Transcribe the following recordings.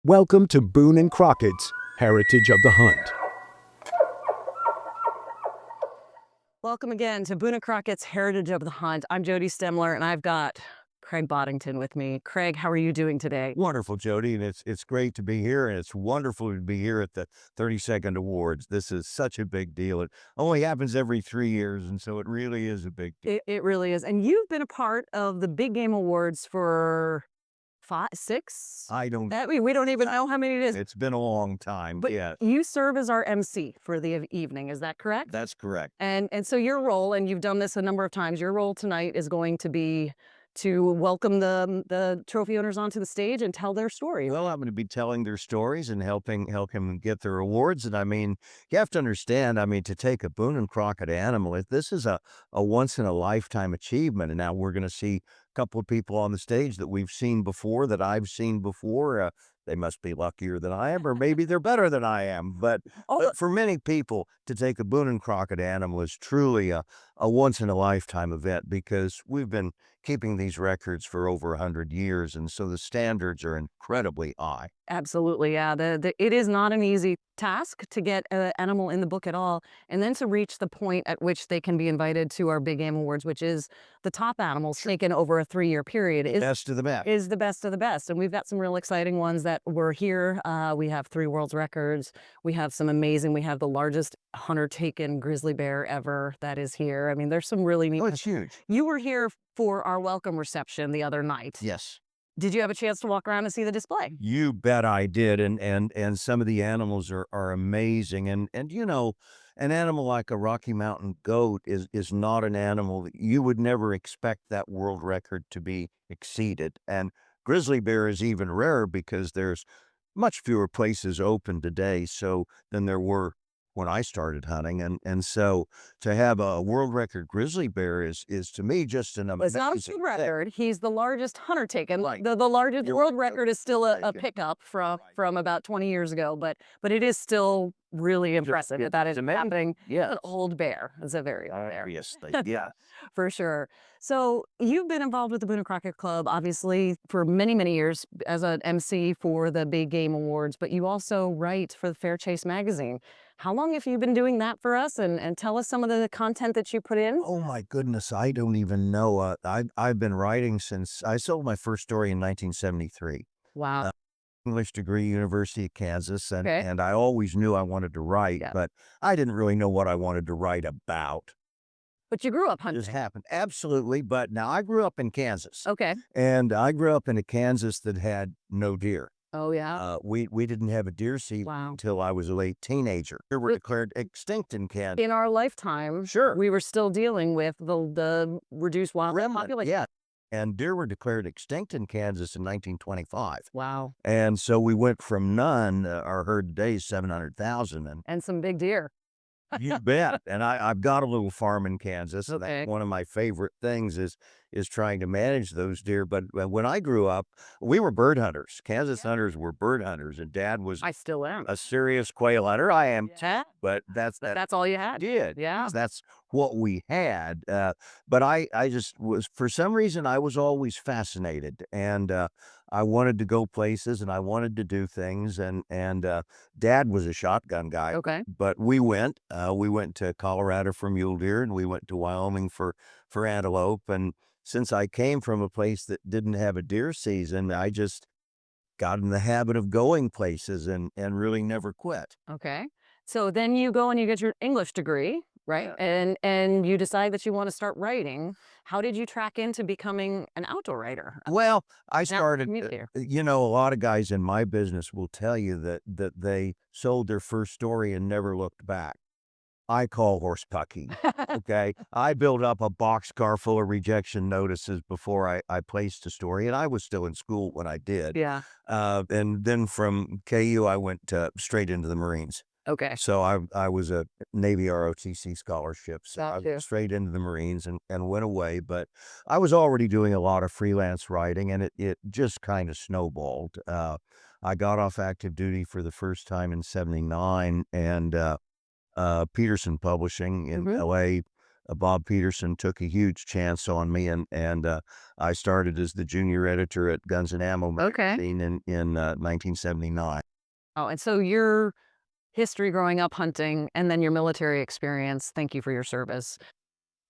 Welcome to Boone and Crockett's Heritage of the Hunt. Welcome again to Boone and Crockett's Heritage of the Hunt. I'm Jodi Stemler, and I've got Craig Boddington with me. Craig, how are you doing today? Wonderful, Jodi, and it's great to be here, and it's wonderful to be here at the 32nd Awards. This is such a big deal. It only happens every 3 years, and so it really is a big deal. It really is. And you've been a part of the Big Game Awards for 5, 6? We don't even know how many it is. It's been a long time, But yeah. you serve as our MC for the evening, is that correct? That's correct. And so your role, and you've done this a number of times, your role tonight is going to be to welcome the trophy owners onto the stage and tell their story. Well, I'm going to be telling their stories and help them get their awards. And I mean, you have to understand, I mean, to take a Boone and Crockett animal, this is a once in a lifetime achievement. And now we're going to see a couple of people on the stage that we've seen before, that I've seen before. They must be luckier than I am, or maybe they're better than I am. But for many people, to take a Boone and Crockett animal is truly a once in a lifetime event, because we've been keeping these records for over 100 years. And so the standards are incredibly high. Absolutely, yeah. It is not an easy task to get an animal in the book at all, and then to reach the point at which they can be invited to our Big Game Awards, which is the top animals taken over a 3-year period. Best of the best. Is the best of the best. And we've got some real exciting ones that were here. We have 3 world records. We have we have the largest hunter-taken grizzly bear ever that is here. I mean, there's some really neat. Oh, it's huge. You were here for our welcome reception the other night. Yes. Did you have a chance to walk around and see the display? You bet I did. And some of the animals are amazing. And you know, an animal like a Rocky Mountain goat is not an animal that you would never expect that world record to be exceeded. And grizzly bear is even rarer because there's much fewer places open today than there were when I started hunting. And so to have a world record grizzly bear is to me just an amazing It's not a world record. He's the largest hunter taken. Right. The largest world record is still a Right. pickup from about 20 years ago, but it is still really impressive that is happening. Yeah. An old bear. It's a very old bear. Obviously, yeah. For sure. So you've been involved with the Boone and Crockett Club, obviously, for many, many years as an MC for the Big Game Awards, but you also write for the Fair Chase magazine. How long have you been doing that for us? And tell us some of the content that you put in. Oh my goodness, I don't even know. I've been writing since I sold my first story in 1973. Wow. English degree, University of Kansas, Okay. and I always knew I wanted to write, Yeah. but I didn't really know what I wanted to write about. But you grew up It hunting. just happened. Absolutely. But now I grew up in Kansas, Okay. and I grew up in a Kansas that had no deer. Oh, yeah. We didn't have a deer season Wow. until I was a late teenager. Deer were declared extinct in Kansas. In our lifetime, Sure. we were still dealing with the reduced wildlife population. Yeah. And deer were declared extinct in Kansas in 1925. Wow. And so we went from none, our herd today is 700,000. And some big deer. And you bet. And I've got a little farm in Kansas. And Okay. that's one of my favorite things is trying to manage those deer. But when I grew up, we were bird hunters. Kansas hunters were bird hunters. And Dad was I still am. a serious quail hunter. I am Yeah. too, but that's all you had. I did. Yeah. That's what we had. But I just was, for some reason, I was always fascinated, and I wanted to go places, and I wanted to do things, and Dad was a shotgun guy. Okay. But we went to Colorado for mule deer, and we went to Wyoming for antelope. And since I came from a place that didn't have a deer season, I just got in the habit of going places and really never quit. Okay. So then you go and you get your English degree, right? And you decide that you want to start writing. How did you track into becoming an outdoor writer? Well, I Now, started, me there. you know, a lot of guys in my business will tell you that they sold their first story and never looked back. I call horse pucking. Okay. I built up a boxcar full of rejection notices before I placed a story, and I was still in school when I did. Yeah. And then from KU, I went straight into the Marines. Okay. So I was a Navy ROTC scholarship, so I Gotcha. went straight into the Marines and went away. But I was already doing a lot of freelance writing, and it just kind of snowballed. I got off active duty for the first time in '79, and Peterson Publishing in Mhm. LA Bob Peterson took a huge chance on me, and I started as the junior editor at Guns and Ammo Okay. magazine in 1979. Oh, and so your history growing up hunting and then your military experience, thank you for your service,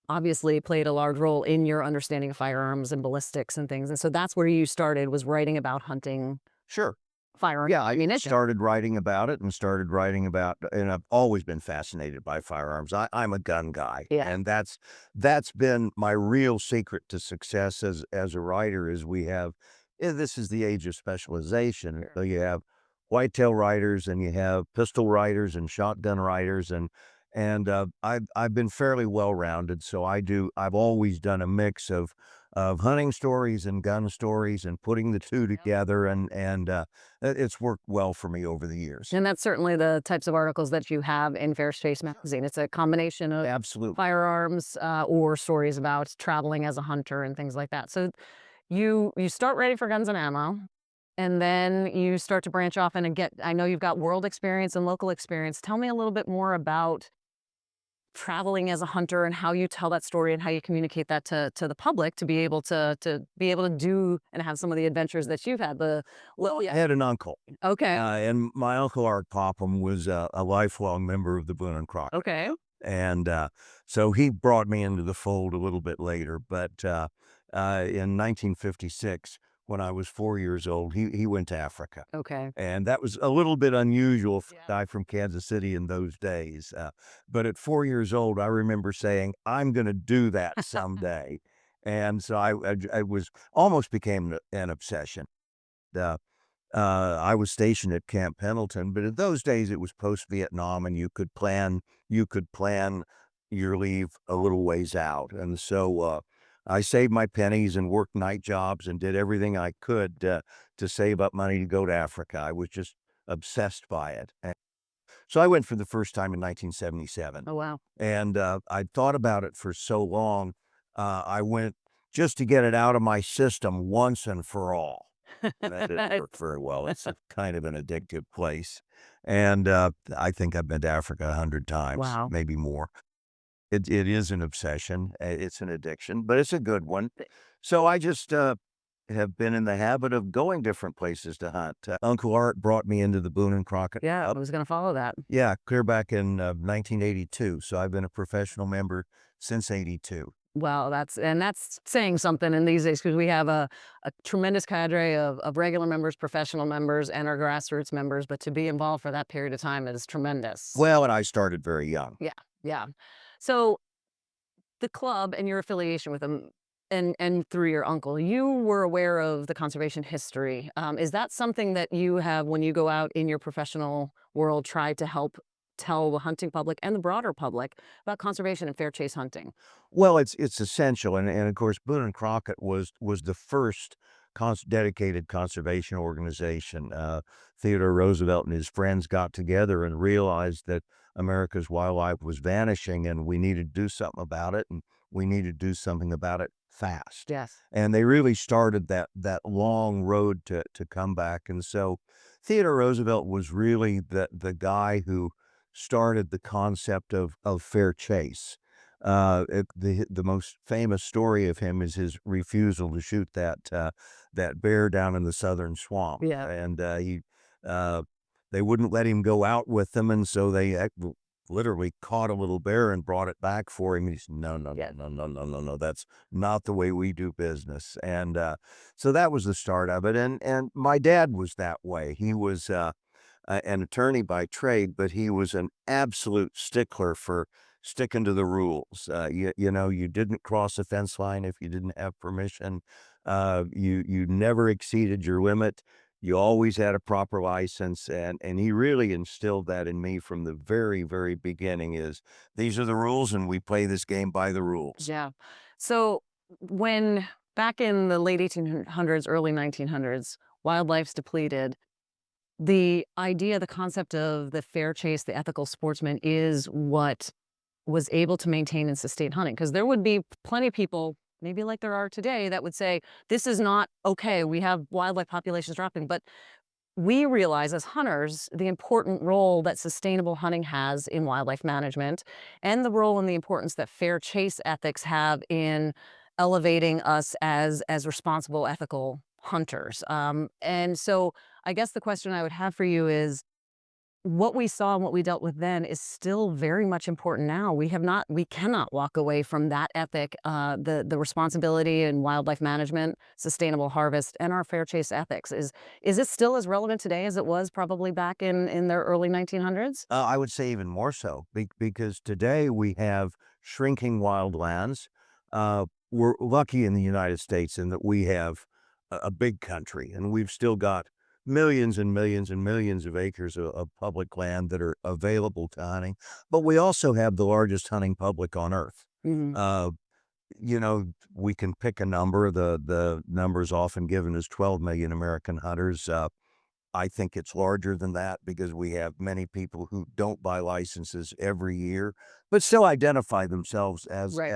obviously played a large role in your understanding of firearms and ballistics and things. And so that's where you started, was writing about hunting Sure. firearms Yeah, I ammunition. started writing about it and started writing about, and I've always been fascinated by firearms. I'm a gun guy, Yeah. and that's been my real secret to success as a writer. Is we have, this is the age of specialization. So you have whitetail writers, and you have pistol writers, and shotgun writers, and I've been fairly well rounded. So I've always done a mix of hunting stories and gun stories, and putting the two together, and it's worked well for me over the years. And that's certainly the types of articles that you have in Fair Chase magazine. It's a combination of Absolutely. firearms or stories about traveling as a hunter and things like that. So you start writing for Guns and Ammo, and then you start to branch off and get. I know you've got world experience and local experience. Tell me a little bit more about traveling as a hunter and how you tell that story and how you communicate that to the public to be able to do and have some of the adventures that you've had. I had an uncle, Okay. and my uncle Art Popham was a lifelong member of the Boone and Crockett, Okay. and so he brought me into the fold a little bit later. But in 1956, when I was 4 years old, he went to Africa. Okay. And that was a little bit unusual for a Yeah. guy from Kansas City in those days. But at 4 years old, I remember saying, I'm going to do that someday. And so I was almost became an obsession. Uh, I was stationed at Camp Pendleton, but in those days it was post-Vietnam, and you could plan your leave a little ways out. And so I saved my pennies and worked night jobs and did everything I could to save up money to go to Africa. I was just obsessed by it. And so I went for the first time in 1977, Oh, wow. and I'd thought about it for so long. I went just to get it out of my system once and for all. That didn't work very well. It's a kind of an addictive place, and I think I've been to Africa 100 times, Wow. maybe more. It is an obsession, it's an addiction, but it's a good one. So I just, have been in the habit of going different places to hunt. Uncle Art brought me into the Boone and Crockett Yeah, I Club. was gonna follow that. Yeah, clear back in, 1982, so I've been a professional member since '82. Well, that's saying something in these days because we have a tremendous cadre of regular members, professional members, and our grassroots members. But to be involved for that period of time is tremendous. Well, and I started very young. Yeah, yeah. So the club and your affiliation with them, and through your uncle, you were aware of the conservation history. Is that something that you have, when you go out in your professional world, try to help tell the hunting public and the broader public about conservation and fair chase hunting? Well, it's essential, and of course, Boone and Crockett was the first dedicated conservation organization. Theodore Roosevelt and his friends got together and realized that America's wildlife was vanishing, and we needed to do something about it, and we needed to do something about it fast. Yes. And they really started that long road to come back. And so Theodore Roosevelt was really the guy who started the concept of fair chase. The most famous story of him is his refusal to shoot that bear down in the southern swamp, Yeah. and uh, they wouldn't let him go out with them, and so they literally caught a little bear and brought it back for him. And he said, "No, no, no, Yeah. no, no, no, no, no. That's not the way we do business." And so that was the start of it. And my dad was that way. He was an attorney by trade, but he was an absolute stickler for sticking to the rules. You didn't cross a fence line if you didn't have permission. You never exceeded your limit. You always had a proper license, and he really instilled that in me from the very, very beginning. Is these are the rules, and we play this game by the rules. Yeah. So when back in the late 1800s, early 1900s, wildlife's depleted. The idea, the concept of the fair chase, the ethical sportsman is what was able to maintain and sustain hunting. Because there would be plenty of people, maybe like there are today, that would say, this is not okay. We have wildlife populations dropping. But we realize as hunters the important role that sustainable hunting has in wildlife management and the role and the importance that fair chase ethics have in elevating us as responsible, ethical hunters. And so I guess the question I would have for you is what we saw and what we dealt with then is still very much important now. We cannot walk away from that ethic, the responsibility in wildlife management, sustainable harvest, and our fair chase ethics. Is it still as relevant today as it was probably back in the early 1900s? I would say even more so because today we have shrinking wildlands. We're lucky in the United States in that we have a big country, and we've still got millions and millions and millions of acres of public land that are available to hunting. But we also have the largest hunting public on earth. Mhm. Uh, you know, we can pick a number. The number is often given as 12 million American hunters. I think it's larger than that because we have many people who don't buy licenses every year, but still identify themselves as Right.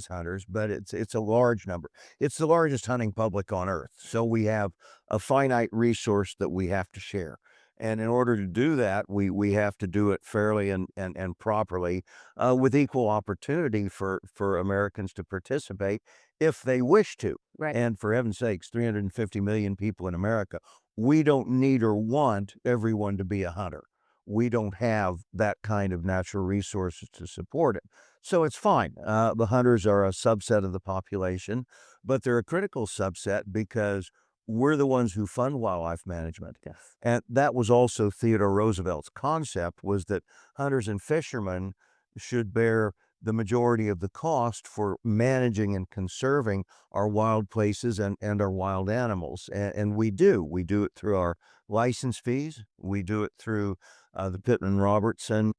hunters. But it's a large number. It's the largest hunting public on earth. So we have a finite resource that we have to share. And in order to do that, we have to do it fairly and properly, with equal opportunity for Americans to participate if they wish to. Right. And for heaven's sakes, 350 million people in America, we don't need or want everyone to be a hunter. We don't have that kind of natural resources to support it. So it's fine. The hunters are a subset of the population, but they're a critical subset because we're the ones who fund wildlife management. Yes. And that was also Theodore Roosevelt's concept, was that hunters and fishermen should bear the majority of the cost for managing and conserving our wild places and our wild animals. And we do. We do it through our license fees. We do it through the Pittman Robertson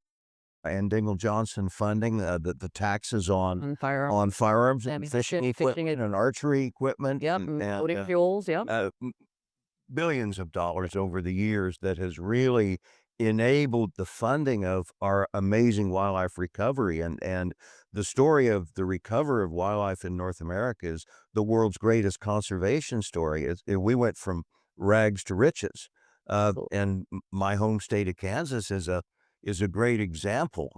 and Dingle Johnson funding, the taxes On firearms. on firearms and Ammunition, fishing fishing equipment and archery equipment Yep. and, Boating fuels. Yep. uh, billions of dollars over the years that has really enabled the funding of our amazing wildlife recovery. And the story of the recovery of wildlife in North America is the world's greatest conservation story. We went from rags to riches. Absolutely. And my home state of Kansas is a great example.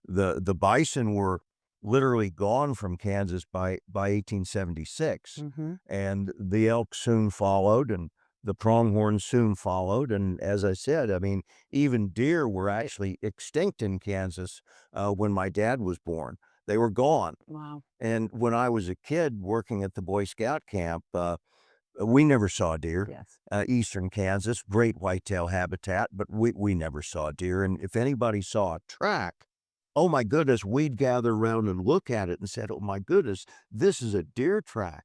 The bison were literally gone from Kansas by 1876, Hmm. and the elk soon followed, and the pronghorn soon followed. And as I said, I mean, even deer were actually extinct in Kansas when my dad was born. They were gone. Wow. And when I was a kid working at the Boy Scout camp, we never saw deer. Yes. Eastern Kansas, great whitetail habitat, but we never saw deer. And if anybody saw a track, oh my goodness, we'd gather around and look at it and said, oh my goodness, this is a deer track.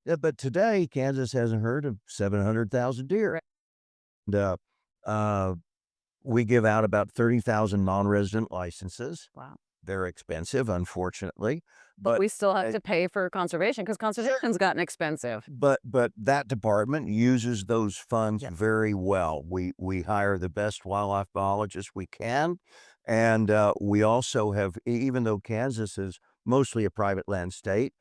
Yeah, but today, Kansas has a herd of 700,000 deer. Right. And, uh, we give out about 30,000 non-resident licenses. Wow. They're expensive, unfortunately, But but we still have uh, to pay for conservation because conservation's gotten expensive. but that department uses those funds Yes. very well. We hire the best wildlife biologists we can, and we also have, even though Kansas is mostly a private land state,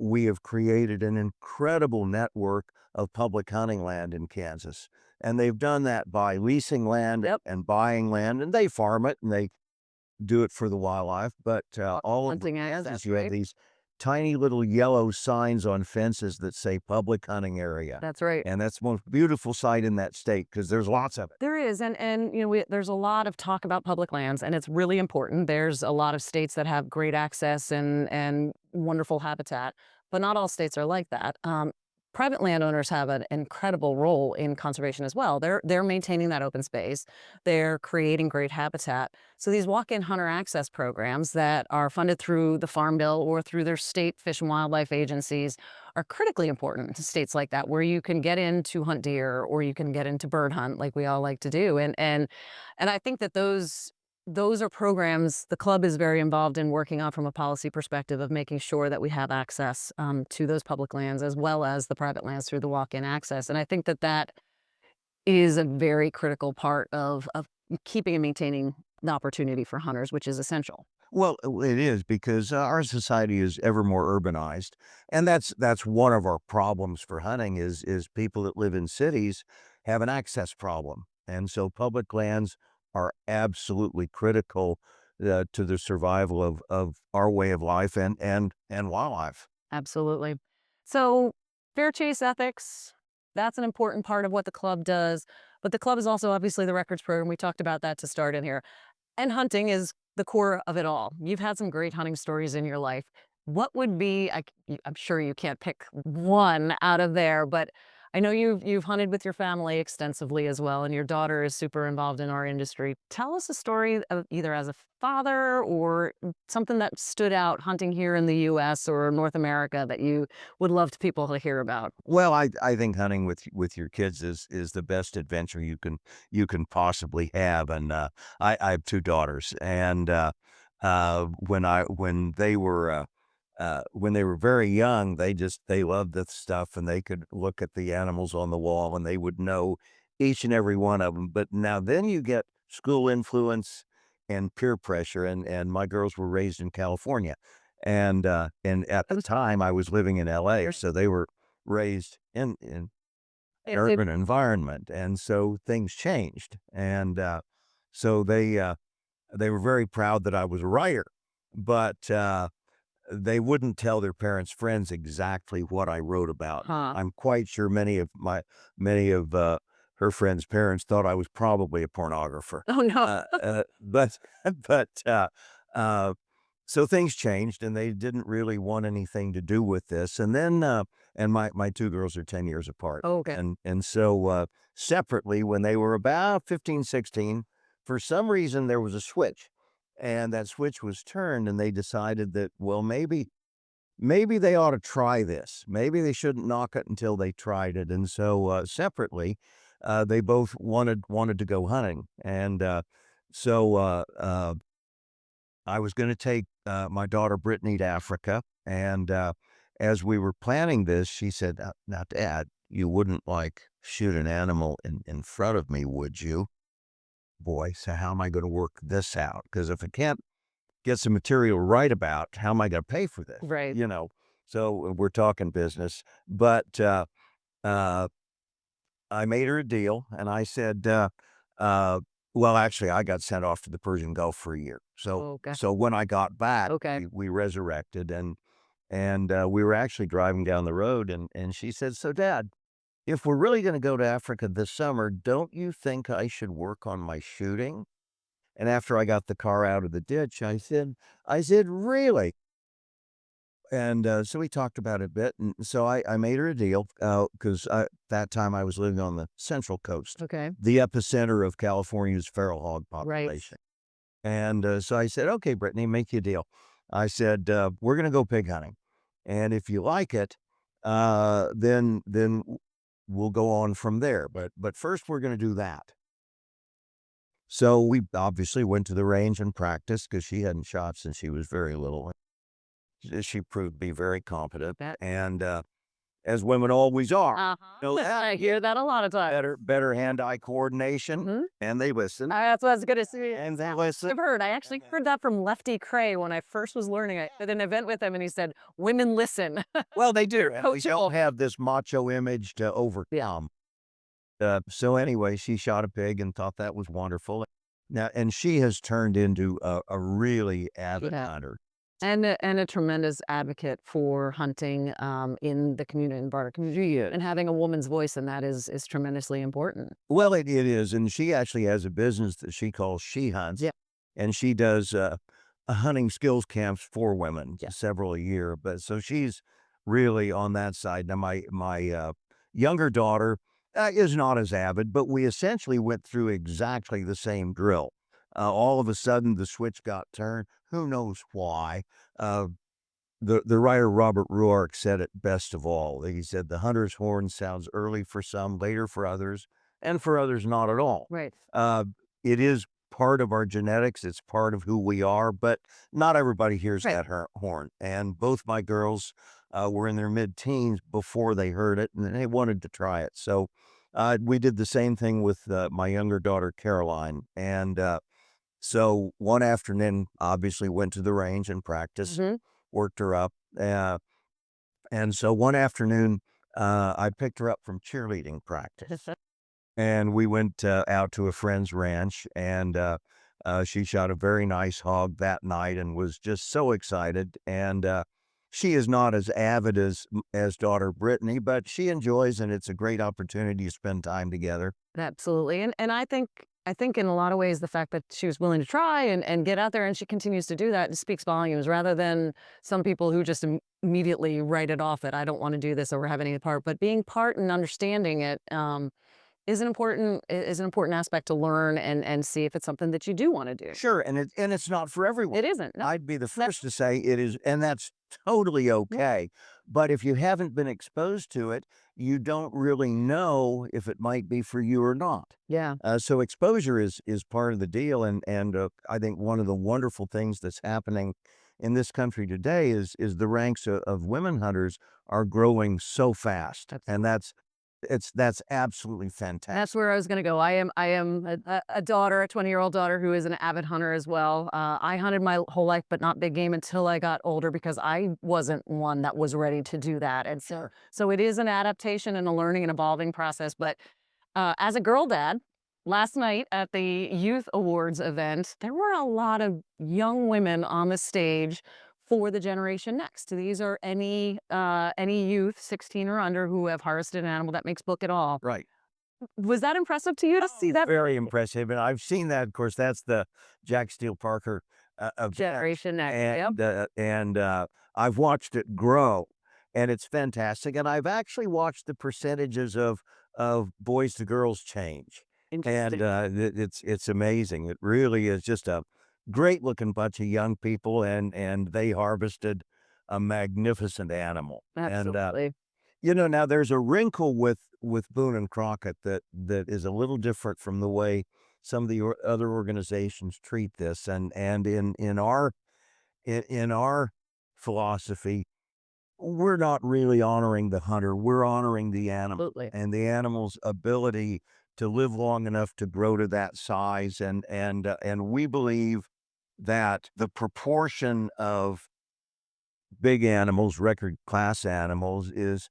we have created an incredible network of public hunting land in Kansas, and they've done that by leasing land Yep. and buying land, and they farm it and they do it for the wildlife. But all over Hunting Kansas, access, you have right? these tiny little yellow signs on fences that say public hunting area. That's right. And that's the most beautiful sight in that state because there's lots of it. There is, and there's a lot of talk about public lands, and it's really important. There's a lot of states that have great access and wonderful habitat, but not all states are like that. Private landowners have an incredible role in conservation as well. They're maintaining that open space. They're creating great habitat. So these walk-in hunter access programs that are funded through the Farm Bill or through their state fish and wildlife agencies are critically important to states like that, where you can get in to hunt deer or you can get into bird hunt like we all like to do. And I think that those are programs the club is very involved in working on from a policy perspective of making sure that we have access to those public lands as well as the private lands through the walk-in access. And I think that that is a very critical part of keeping and maintaining the opportunity for hunters, which is essential. Well, it is because our society is ever more urbanized, and that's one of our problems for hunting is people that live in cities have an access problem. And so public lands are absolutely critical to the survival of our way of life and wildlife. Absolutely. So, fair chase ethics, that's an important part of what the club does. But the club is also obviously the records program. We talked about that to start in here. And hunting is the core of it all. You've had some great hunting stories in your life. What would be, I'm sure you can't pick one out of there, but I know you've hunted with your family extensively as well, and your daughter is super involved in our industry. Tell us a story of either as a father or something that stood out hunting here in the U.S. or North America that you would love to people to hear about. Well, I think hunting with your kids is the best adventure you can possibly have. And I have two daughters, and when they were very young, they loved this stuff, and they could look at the animals on the wall, and they would know each and every one of them. But now then you get school influence and peer pressure, and my girls were raised in California, and at the time I was living in LA, so they were raised in an It urban environment, and so things changed, and so they were very proud that I was a writer, but they wouldn't tell their parents' friends exactly what I wrote about. huh. I'm quite sure many of her friends' parents thought I was probably a pornographer. Oh, no. But but uh, so things changed, and they didn't really want anything to do with this. And then and my two girls are 10 years apart. Okay. And so separately, when they were about 15, 16, for some reason there was a switch, and that switch was turned, and they decided that, well, maybe they ought to try this. Maybe they shouldn't knock it until they tried it. And so separately, they both wanted to go hunting, and so I was going to take my daughter Brittany to Africa, and as we were planning this, she said, "Now, Dad, you wouldn't like shoot an animal in front of me, would you?" Boy, so how am I going to work this out? Because if I can't get some material to write about, how am I going to pay for this? Right. You know, so we're talking business. But uh, I made her a deal, and I said, uh, well, actually, I got sent off to the Persian Gulf for a year. So, Okay. so when I got back, Okay. we resurrected, and we were actually driving down the road, and she said, "So, Dad, if we're really going to go to Africa this summer, don't you think I should work on my shooting?" And after I got the car out of the ditch, I said, "Really?" And so we talked about it a bit, and so I made her a deal because that time I was living on the Central Coast, Okay. the epicenter of California's feral hog Right. population. And so I said, "Okay, Brittany, make you a deal." I said, "We're going to go pig hunting, and if you like it, then we'll go on from there. But first, we're going to do that." So we obviously went to the range and practiced because she hadn't shot since she was very little. She proved to be very competent, That. and as women always are, know Uh-huh. that I hear that a lot of times. better hand-eye coordination, Mhm. and they listen, That's what I was gonna say. and they listen. I've heard. I actually heard that from Lefty Cray when I first was learning. I at an event with him, and he said, "Women listen." Well, they do, and we Coachable. don't have this macho image to overcome. So anyway, she shot a pig and thought that was wonderful. Now, and she has turned into a really avid Yeah. hunter. And a tremendous advocate for hunting in the community, in the broader community, and having a woman's voice in that is tremendously important. Well, it is, and she actually has a business that she calls She Hunts, Yeah. and she does hunting skills camps for women, Yeah. several a year. But so she's really on that side. Now, my younger daughter is not as avid, but we essentially went through exactly the same drill. All of a sudden, the switch got turned. Who knows why? Uh, the writer Robert Ruark said it best of all. He said, "The hunter's horn sounds early for some, later for others, and for others not at all." Right. Uh, it is part of our genetics. It's part of who we are, but not everybody hears Right. that horn. And both my girls were in their mid-teens before they heard it, and they wanted to try it. So we did the same thing with my younger daughter, Caroline. And so one afternoon, obviously went to the range and practiced, Hmm. worked her up. And so one afternoon, I picked her up from cheerleading practice. and we went out to a friend's ranch, and she shot a very nice hog that night and was just so excited. And she is not as avid as daughter Brittany, but she enjoys, and it's a great opportunity to spend time together. Absolutely. And I think in a lot of ways the fact that she was willing to try and get out there and she continues to do that, it speaks volumes rather than some people who just immediately write it off that I don't want to do this or have any part. But being part and understanding it is an important aspect to learn and see if it's something that you do want to do. Sure, and it's not for everyone. It isn't. No. I'd be the No. first to say it is, and that's totally Yeah. okay. But if you haven't been exposed to it, you don't really know if it might be for you or not. Yeah. So exposure is part of the deal, and I think one of the wonderful things that's happening in this country today is the ranks of women hunters are growing so fast, and that's absolutely That's fantastic. where I was gonna go. I am a daughter, a 20-year-old daughter who is an avid hunter as well. I hunted my whole life, but not big game until I got older because I wasn't one that was ready to do that. And so, Sure. so it is an adaptation and a learning and evolving process. But as a girl dad, last night at the youth awards event, there were a lot of young women on the stage for the generation next. These are any youth 16 or under who have harvested an animal that makes book at all. Right. Was that impressive to you to see that Very impressive, and I've seen that. Of course, that's the Jack Steele Parker event, generation next? Yep. and I've watched it grow, and it's fantastic. And I've actually watched the percentages of boys to girls change, and Interesting. it's amazing. It really is just a great looking bunch of young people, and they harvested a magnificent animal, and Absolutely. now there's a wrinkle with Boone and Crockett that is a little different from the way some of the other organizations treat this, and in our philosophy, we're not really honoring the hunter, we're honoring the animal Absolutely. and the animal's ability to live long enough to grow to that size, and we believe that the proportion of big animals, record class animals, is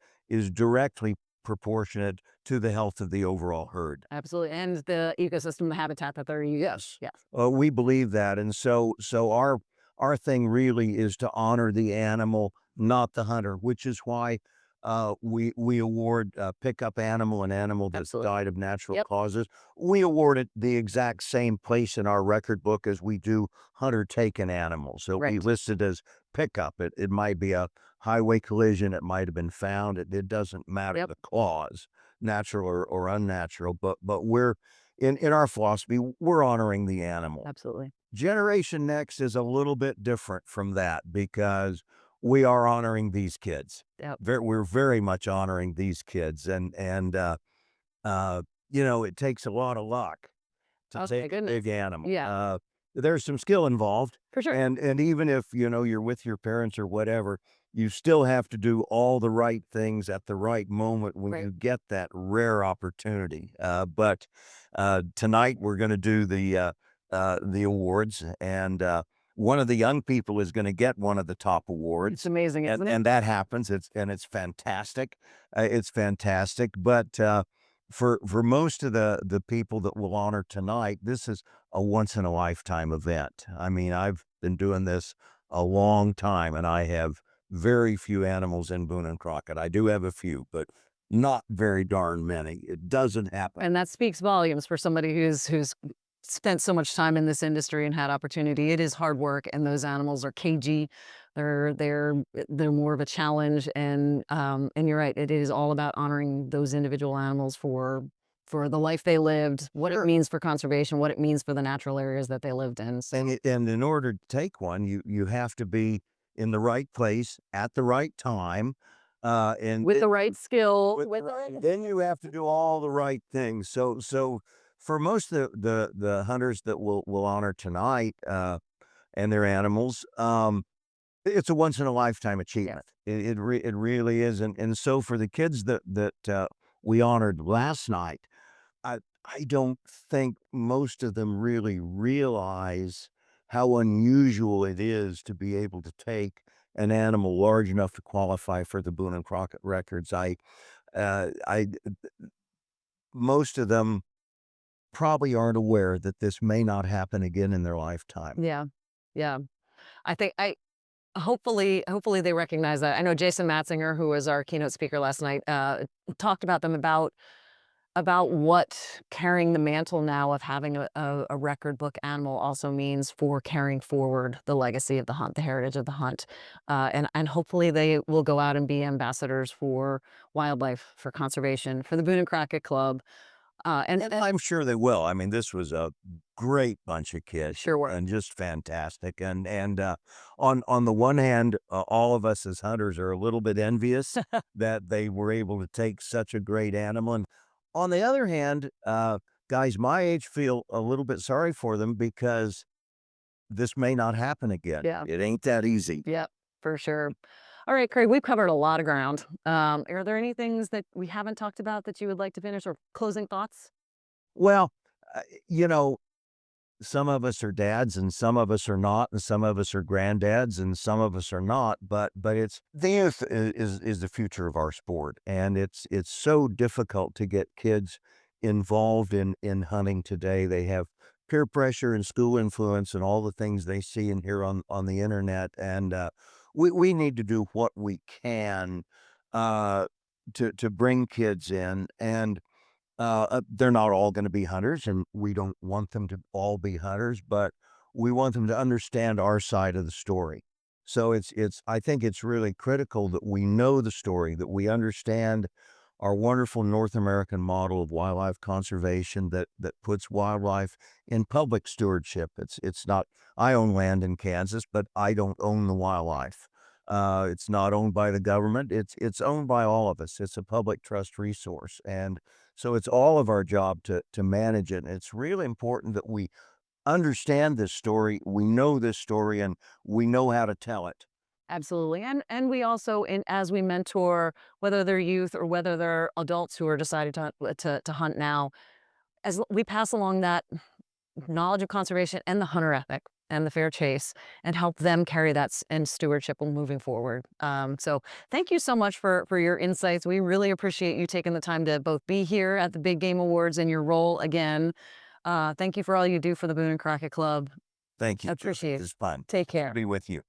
directly proportionate to the health of the overall herd. Absolutely. And the ecosystem, the habitat that they're using. Yes. Yes. We believe that, and so our thing really is to honor the animal, not the hunter, which is why we award pickup animal, an animal that's Absolutely. died of natural Yep. causes. We award it the exact same place in our record book as we do hunter taken animals. So we Right. list it as pickup. It might be a highway collision. It might have been found. It doesn't matter Yep. the cause, natural or unnatural. But we're in our philosophy, we're honoring the animal. Absolutely. Generation Next is a little bit different from that because we are honoring these kids. Yep. We're very much honoring these kids, and uh, it takes a lot of luck to Oh my take a goodness. big animal. Yeah. There's some skill involved, For sure. and even if you're with your parents or whatever, you still have to do all the right things at the right moment when Right. you get that rare opportunity. But tonight we're going to do the awards, and one of the young people is going to get one of the top It's awards, amazing, and isn't it? and that happens. It's fantastic. It's fantastic, but. For most of the people that we'll honor tonight, this is a once in a lifetime event. I mean, I've been doing this a long time, and I have very few animals in Boone and Crockett. I do have a few, but not very darn many. It doesn't happen. And that speaks volumes for somebody who's spent so much time in this industry and had opportunity. It is hard work, and those animals are cagey. They're more of a challenge, and you're right. It is all about honoring those individual animals for the life they lived, what it Sure. means for conservation, what it means for the natural areas that they lived in. So, And in order to take one, you have to be in the right place at the right time, and with the right skill, with with the right then you have to do all the right things. So for most of the hunters that we'll honor tonight, and their animals, it's a once in a lifetime yes, achievement. It really is, and so for the kids that we honored last night, I don't think most of them really realize how unusual it is to be able to take an animal large enough to qualify for the Boone and Crockett records. I most of them probably aren't aware that this may not happen again in their lifetime. Yeah. Yeah. I think hopefully they recognize that. I know Jason Matzinger, who was our keynote speaker last night, talked about them about what carrying the mantle now of having a record book animal also means for carrying forward the legacy of the hunt, the heritage of the hunt. And hopefully they will go out and be ambassadors for wildlife, for conservation, for the Boone and Crockett Club. And I'm sure they will. I mean, this was a great bunch of kids Sure were. and just fantastic. And on the one hand, all of us as hunters are a little bit envious that they were able to take such a great animal. And on the other hand, guys my age feel a little bit sorry for them because this may not happen again. Yeah. It ain't that easy. Yep, for sure. All right, Craig, we've covered a lot of ground. Are there any things that we haven't talked about that you would like to finish or closing thoughts? Well, uh, you know, some of us are dads and some of us are not, and some of us are granddads and some of us are not, but it's the youth is the future of our sport, and it's so difficult to get kids involved in hunting today. They have peer pressure and school influence and all the things they see and hear on the internet, and we need to do what we can uh, to bring kids in. And they're not all gonna be hunters, and we don't want them to all be hunters, but we want them to understand our side of the story. So it's I think it's really critical that we know the story, that we understand our wonderful North American model of wildlife conservation that puts wildlife in public stewardship. It's not I own land in Kansas, but I don't own the wildlife. It's not owned by the government. It's owned by all of us. It's a public trust resource, and so it's all of our job to manage it. And it's really important that we understand this story, we know this story, and we know how to tell it. Absolutely. And we also as we mentor, whether they're youth or whether they're adults who are deciding to hunt now, we pass along that knowledge of conservation and the hunter ethic and the fair chase and help them carry that and stewardship moving forward. So thank you so much for your insights. We really appreciate you taking the time to both be here at the Big Game Awards and your role again. Thank you for all you do for the Boone and Crockett Club. Thank you, Joseph. Appreciate it. It's fun Take to care. be with you.